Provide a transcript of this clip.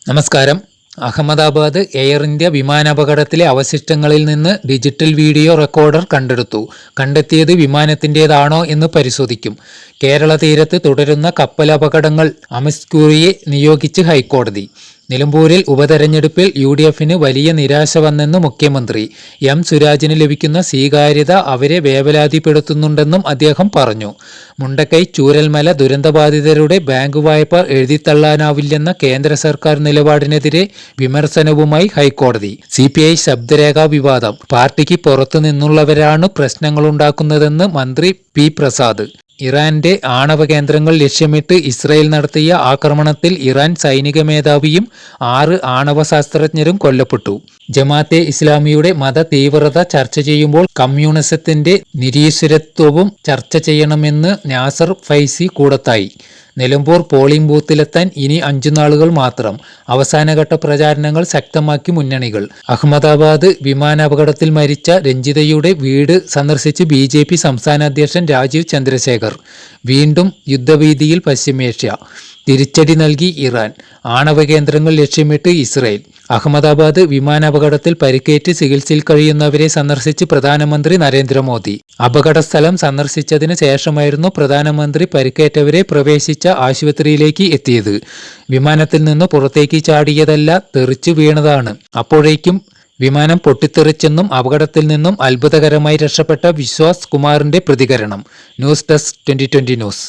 നമസ്കാരം. Ahmedabad air India വിമാനാപകടത്തിലെ അവശിഷ്ടങ്ങളിൽ നിന്ന് digital video recorder കണ്ടെടുത്തു. കണ്ടെത്തിയത് വിമാനത്തിൻ്റേതാണോ എന്ന് പരിശോധിക്കും. കേരള തീരത്ത് തുടരുന്ന കപ്പലപകടങ്ങൾ അമിസ് ക്യൂറിയെ നിയോഗിച്ച് ഹൈക്കോടതി. നിലമ്പൂരിൽ ഉപതെരഞ്ഞെടുപ്പിൽ UDFന് വലിയ നിരാശ വന്നെന്ന് മുഖ്യമന്ത്രി. M. സുരാജിന് ലഭിക്കുന്ന സ്വീകാര്യത അവരെ വേവലാതിപ്പെടുത്തുന്നുണ്ടെന്നും അദ്ദേഹം പറഞ്ഞു. മുണ്ടക്കൈ ചൂരൽമല ദുരന്തബാധിതരുടെ ബാങ്ക് വായ്പ എഴുതിത്തള്ളാനാവില്ലെന്ന കേന്ദ്ര സർക്കാർ നിലപാടിനെതിരെ വിമർശനവുമായി ഹൈക്കോടതി. CPI ശബ്ദരേഖാ വിവാദം. പാർട്ടിക്ക് പുറത്തു നിന്നുള്ളവരാണ് പ്രശ്നങ്ങളുണ്ടാക്കുന്നതെന്ന് മന്ത്രി P. പ്രസാദ്. ഇറാന്റെ ആണവ കേന്ദ്രങ്ങൾ ലക്ഷ്യമിട്ട് ഇസ്രയേൽ നടത്തിയ ആക്രമണത്തിൽ ഇറാൻ സൈനിക മേധാവിയും 6 ആണവ ശാസ്ത്രജ്ഞരും കൊല്ലപ്പെട്ടു. ജമാഅത്തെ ഇസ്ലാമിയുടെ മത തീവ്രത ചർച്ച ചെയ്യുമ്പോൾ കമ്മ്യൂണിസത്തിന്റെ നിരീശ്വരത്വവും ചർച്ച ചെയ്യണമെന്ന് നാസർ ഫൈസി കൂടത്തായി. നിലമ്പൂർ പോളിംഗ് ബൂത്തിലെത്താൻ ഇനി 5 നാളുകൾ മാത്രം. അവസാനഘട്ട പ്രചാരണങ്ങൾ ശക്തമാക്കി മുന്നണികൾ. അഹമ്മദാബാദ് വിമാനാപകടത്തിൽ മരിച്ച രഞ്ജിതയുടെ വീട് സന്ദർശിച്ച് BJP സംസ്ഥാന അധ്യക്ഷൻ രാജീവ് ചന്ദ്രശേഖർ. വീണ്ടും യുദ്ധഭീതിയിൽ പശ്ചിമേഷ്യ. തിരിച്ചടി നൽകി ഇറാൻ. ആണവ കേന്ദ്രങ്ങൾ ലക്ഷ്യമിട്ട് ഇസ്രയേൽ. അഹമ്മദാബാദ് വിമാനാപകടത്തിൽ പരിക്കേറ്റ് ചികിത്സയിൽ കഴിയുന്നവരെ സന്ദർശിച്ച് പ്രധാനമന്ത്രി നരേന്ദ്രമോദി. അപകടസ്ഥലം സന്ദർശിച്ചതിന് ശേഷമായിരുന്നു പ്രധാനമന്ത്രി പരിക്കേറ്റവരെ പ്രവേശിച്ച ആശുപത്രിയിലേക്ക് എത്തിയത്. വിമാനത്തിൽ നിന്ന് പുറത്തേക്ക് ചാടിയതല്ല, തെറിച്ചു വീണതാണ്. അപ്പോഴേക്കും വിമാനം പൊട്ടിത്തെറിച്ചെന്നും അപകടത്തിൽ നിന്നും അത്ഭുതകരമായി രക്ഷപ്പെട്ട വിശ്വാസ് കുമാറിന്റെ പ്രതികരണം. News desk 2020 news.